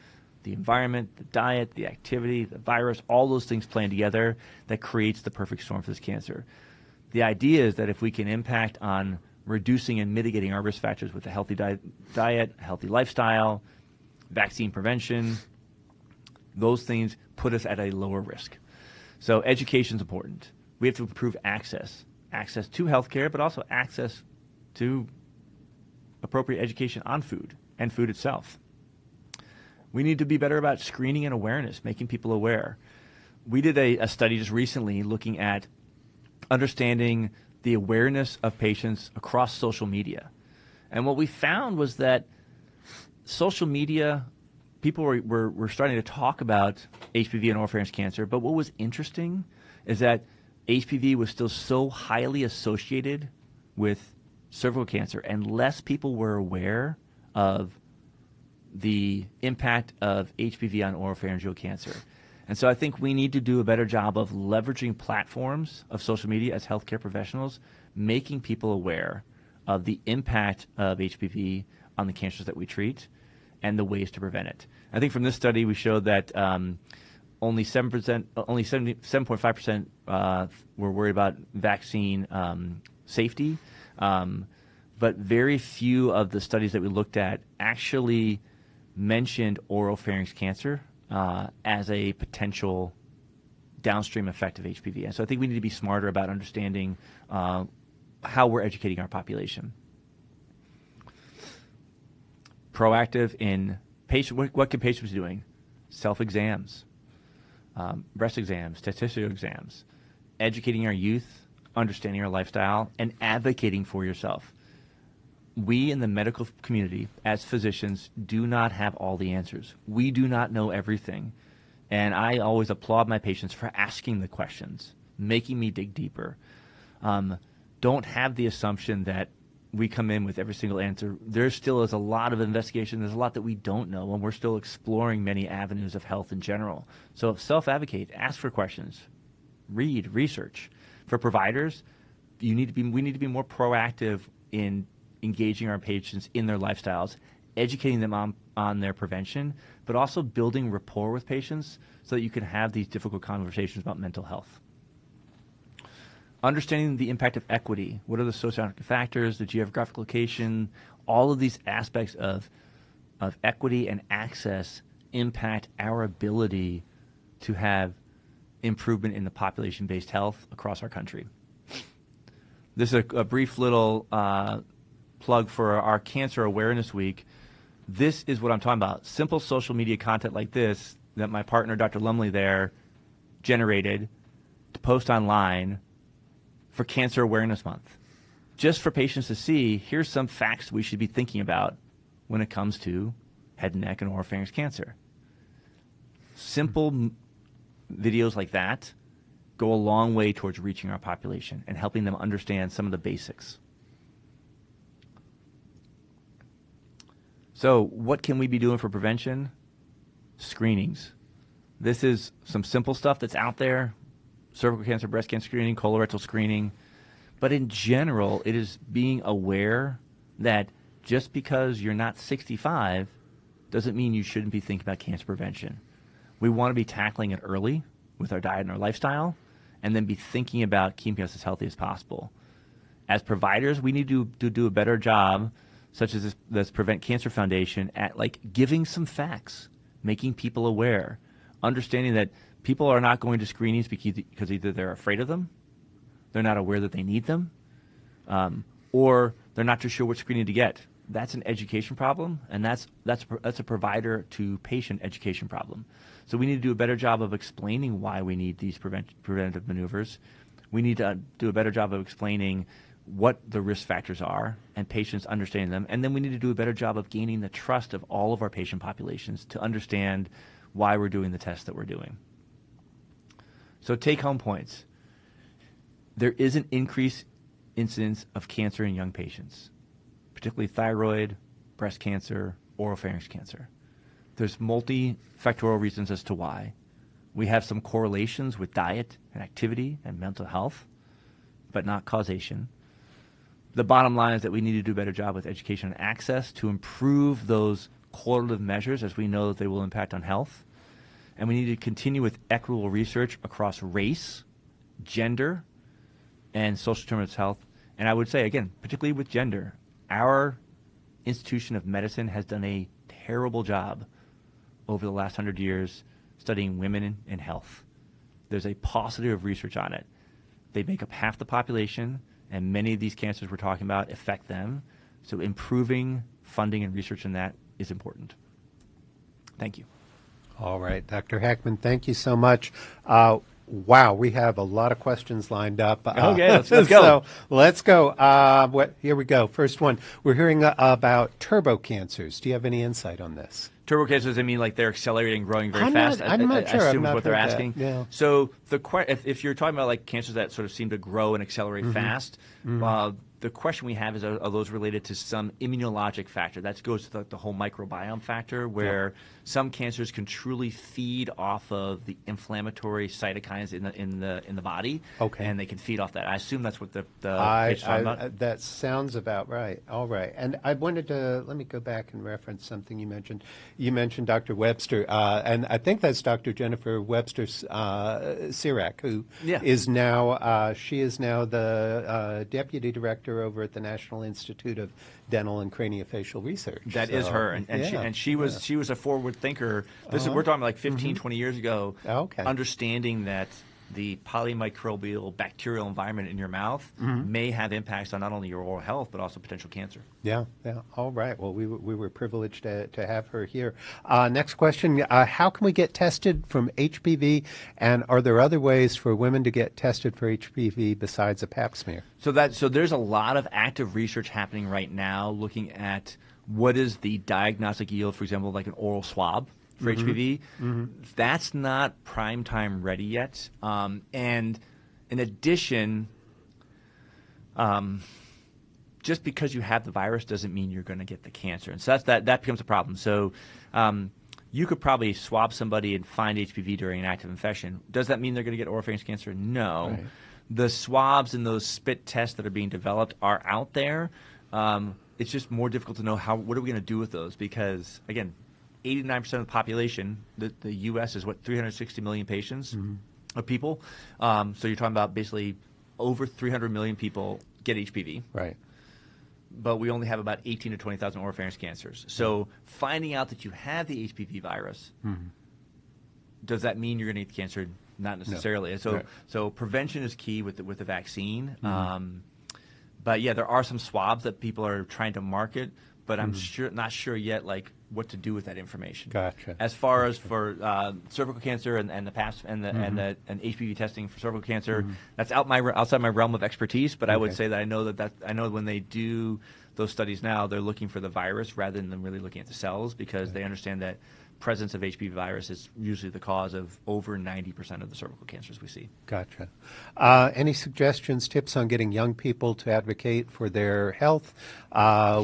the environment, the diet, the activity, the virus, all those things playing together that creates the perfect storm for this cancer. The idea is that if we can impact on reducing and mitigating our risk factors with a healthy diet, a healthy lifestyle, vaccine prevention, those things put us at a lower risk. So education is important. We have to improve access to healthcare, but also access to appropriate education on food and food itself. We need to be better about screening and awareness, making people aware. We did a study just recently looking at understanding the awareness of patients across social media. And what we found was that social media, people were starting to talk about HPV and oropharynx cancer, but what was interesting is that HPV was still so highly associated with cervical cancer, and less people were aware of the impact of HPV on oropharyngeal cancer. And so I think we need to do a better job of leveraging platforms of social media as healthcare professionals, making people aware of the impact of HPV on the cancers that we treat and the ways to prevent it. I think from this study we showed that only 7.5% were worried about vaccine safety, but very few of the studies that we looked at actually mentioned oropharynx cancer as a potential downstream effect of HPV. And so I think we need to be smarter about understanding how we're educating our population. Proactive in patient, what can patients be doing? Self-exams, breast exams, testicular exams, educating our youth, understanding our lifestyle, and advocating for yourself. We in the medical community, as physicians, do not have all the answers. We do not know everything. And I always applaud my patients for asking the questions, making me dig deeper. Don't have the assumption that we come in with every single answer. There still is a lot of investigation. There's a lot that we don't know, and we're still exploring many avenues of health in general. So self-advocate, ask for questions, read, research. For providers, we need to be more proactive in engaging our patients in their lifestyles, educating them on their prevention, but also building rapport with patients so that you can have these difficult conversations about mental health. Understanding the impact of equity. What are the socioeconomic factors, the geographic location, all of these aspects of equity and access impact our ability to have improvement in the population-based health across our country. This is a brief little plug for our Cancer Awareness Week. This is what I'm talking about. Simple social media content like this that my partner, Dr. Lumley there, generated to post online for Cancer Awareness Month. Just for patients to see, here's some facts we should be thinking about when it comes to head and neck and oropharynx cancer. Simple videos like that go a long way towards reaching our population and helping them understand some of the basics. So what can we be doing for prevention? Screenings. This is some simple stuff that's out there. Cervical cancer, breast cancer screening, colorectal screening. But in general, it is being aware that just because you're not 65 doesn't mean you shouldn't be thinking about cancer prevention. We want to be tackling it early with our diet and our lifestyle, and then be thinking about keeping us as healthy as possible. As providers, we need to do a better job, such as this Prevent Cancer Foundation, at like giving some facts, making people aware, understanding that people are not going to screenings because either they're afraid of them, they're not aware that they need them, or they're not too sure what screening to get. That's an education problem, and that's a provider to patient education problem. So we need to do a better job of explaining why we need these preventative maneuvers. We need to do a better job of explaining what the risk factors are and patients understanding them. And then we need to do a better job of gaining the trust of all of our patient populations to understand why we're doing the tests that we're doing. So take-home points. There is an increased incidence of cancer in young patients, particularly thyroid, breast cancer, oropharynx cancer. There's multifactorial reasons as to why. We have some correlations with diet and activity and mental health, but not causation. The bottom line is that we need to do a better job with education and access to improve those correlative measures, as we know that they will impact on health. And we need to continue with equitable research across race, gender, and social determinants of health. And I would say, again, particularly with gender, our institution of medicine has done a terrible job over the last 100 years studying women and health. There's a paucity of research on it. They make up half the population, and many of these cancers we're talking about affect them. So improving funding and research in that is important. Thank you. All right, Dr. Hackman, thank you so much. Wow, we have a lot of questions lined up. Okay, let's go. So let's go. Here we go. First one. We're hearing about turbo cancers. Do you have any insight on this? Turbo cancers, I mean, like they're accelerating, growing very fast. I'm not sure. I I've assume not is what they're heard that. asking. Yeah. So if you're talking about like cancers that sort of seem to grow and accelerate fast, the question we have is, are those related to some immunologic factor? That goes to the whole microbiome factor, where some cancers can truly feed off of the inflammatory cytokines in the body, and they can feed off that. I assume that's what the patient's talking about. That sounds about right. All right. And I wanted to, let me go back and reference something you mentioned. You mentioned Dr. Webster, and I think that's Dr. Jennifer Webster Sirac, who is now, she is now the deputy director over at the National Institute of Dental and Craniofacial Research. That is her, and she was a forward thinker. This is, we're talking like 15, 20 years ago. Understanding that the polymicrobial bacterial environment in your mouth may have impacts on not only your oral health but also potential cancer. Yeah. All right. Well, we were privileged to have her here. Next question: how can we get tested from HPV, and are there other ways for women to get tested for HPV besides a Pap smear? So there's a lot of active research happening right now, looking at what is the diagnostic yield, for example, like an oral swab for HPV. That's not prime time ready yet. And in addition, just because you have the virus doesn't mean you're going to get the cancer. And so that becomes a problem. So you could probably swab somebody and find HPV during an active infection. Does that mean they're going to get oropharynx cancer? No. Right. The swabs and those spit tests that are being developed are out there. It's just more difficult to know what are we going to do with those, because, again, 89% of the population, the U.S. is 360 million patients of people. So you're talking about basically over 300 million people get HPV. Right. But we only have about 18 to 20,000 oropharynx cancers. So finding out that you have the HPV virus, does that mean you're going to get the cancer? Not necessarily. No. So prevention is key with the vaccine. But yeah, there are some swabs that people are trying to market, but I'm not sure yet what to do with that information. Gotcha. As far as for cervical cancer and the PAPS and HPV testing for cervical cancer, that's outside my realm of expertise. But I would say that I know when they do those studies now, they're looking for the virus rather than really looking at the cells, because they understand that presence of HPV virus is usually the cause of over 90% of the cervical cancers we see. Gotcha. Any suggestions, tips on getting young people to advocate for their health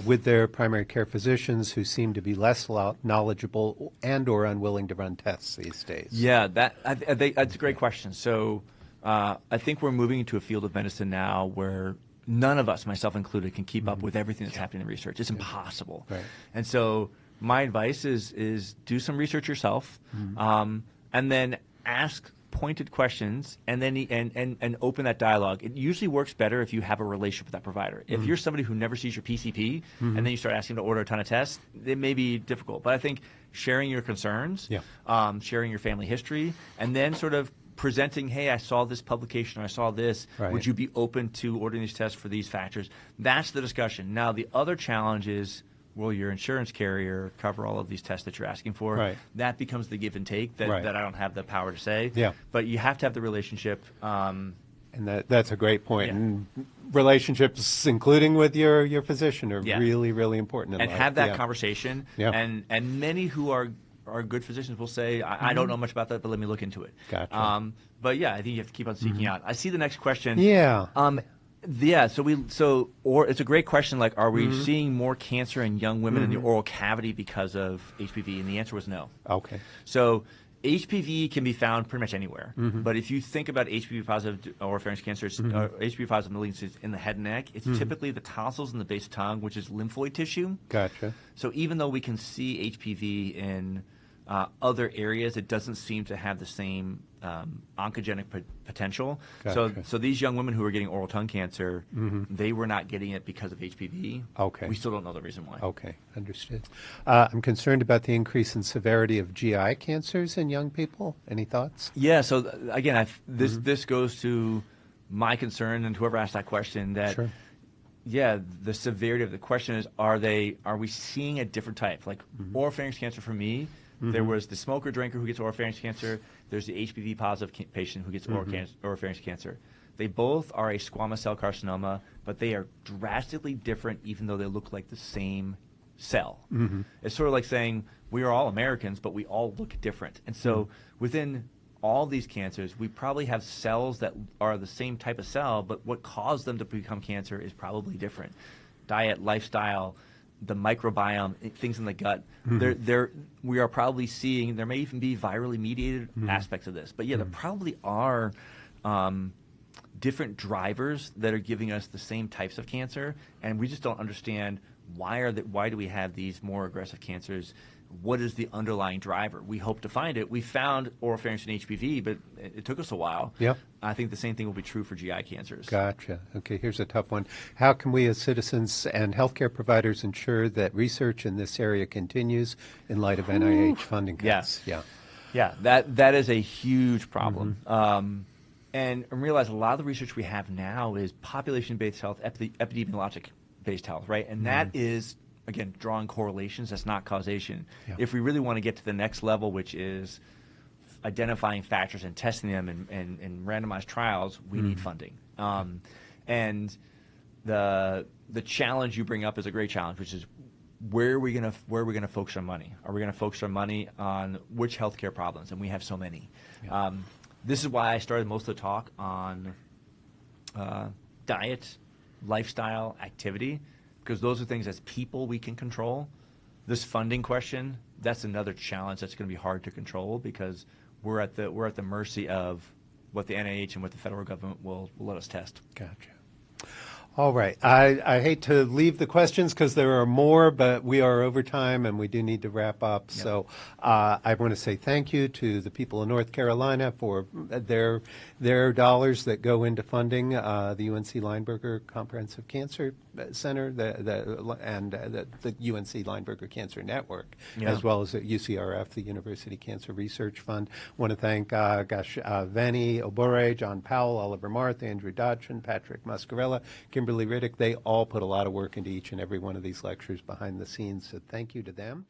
with their primary care physicians who seem to be less knowledgeable and or unwilling to run tests these days? Yeah, I think that's a great question. So I think we're moving into a field of medicine now where none of us, myself included, can keep up with everything that's happening in research. It's impossible. Right. And so my advice is do some research yourself, and then ask pointed questions, and then and open that dialogue. It usually works better if you have a relationship with that provider. If you're somebody who never sees your PCP, and then you start asking to order a ton of tests, it may be difficult. But I think sharing your concerns, sharing your family history, and then sort of presenting, hey, I saw this publication, or I saw this, would you be open to ordering these tests for these factors? That's the discussion. Now, the other challenge is, will your insurance carrier cover all of these tests that you're asking for? Right. That becomes the give and take that I don't have the power to say. Yeah. But you have to have the relationship. And that's a great point. Yeah. And relationships, including with your physician, are really, really important in life. And have that conversation. Yeah. And many who are good physicians will say, I don't know much about that, but let me look into it. Gotcha. But yeah, I think you have to keep on seeking out. I see the next question. Yeah. Yeah, so it's a great question. Are we seeing more cancer in young women in the oral cavity because of HPV? And the answer was no. Okay. So HPV can be found pretty much anywhere. But if you think about HPV-positive oropharynx cancers, HPV-positive malignancies in the head and neck, it's typically the tonsils and the base of the tongue, which is lymphoid tissue. Gotcha. So even though we can see HPV in other areas, it doesn't seem to have the same oncogenic potential. Gotcha. So these young women who are getting oral tongue cancer, they were not getting it because of HPV. Okay. We still don't know the reason why. Okay, understood. I'm concerned about the increase in severity of GI cancers in young people. Any thoughts? Yeah. So again, this goes to my concern and whoever asked that question. That Sure. yeah, the severity of the question is: are we seeing a different type? Like oropharynx cancer for me. There was the smoker drinker who gets oropharynx cancer. There's the HPV positive patient who gets oropharynx cancer. They both are a squamous cell carcinoma, but they are drastically different even though they look like the same cell. It's sort of like saying we are all Americans, but we all look different. And so within all these cancers, we probably have cells that are the same type of cell, but what caused them to become cancer is probably different. Diet, lifestyle, the microbiome, things in the gut. We are probably seeing, there may even be virally mediated aspects of this. But yeah, there probably are different drivers that are giving us the same types of cancer, and we just don't understand why do we have these more aggressive cancers. What is the underlying driver? We hope to find it. We found oropharynx and HPV, but it took us a while. Yep. I think the same thing will be true for GI cancers. Gotcha. Okay, here's a tough one. How can we as citizens and healthcare providers ensure that research in this area continues in light of NIH funding cuts? Yes. Yeah. Yeah, that is a huge problem. And realize a lot of the research we have now is population-based health, epidemiologic-based health, right? And that is, again, drawing correlations. That's not causation. Yeah. If we really want to get to the next level, which is identifying factors and testing them in randomized trials, we need funding. And the challenge you bring up is a great challenge, which is where are we gonna focus our money? Are we gonna focus our money on which healthcare problems? And we have so many. Yeah. This is why I started most of the talk on diet, lifestyle, activity, because those are things as people we can control. This funding question, that's another challenge that's going to be hard to control because we're at the mercy of what the NIH and what the federal government will let us test. Gotcha. All right. I hate to leave the questions because there are more, but we are over time and we do need to wrap up. Yep. So I want to say thank you to the people in North Carolina for their dollars that go into funding the UNC Lineberger Comprehensive Cancer Center and the UNC Lineberger Cancer Network, as well as at UCRF, the University Cancer Research Fund. I want to thank Vanny Obore, John Powell, Oliver Marth, Andrew Dodson, Patrick Muscarella, Kimberly Riddick. They all put a lot of work into each and every one of these lectures behind the scenes, so thank you to them.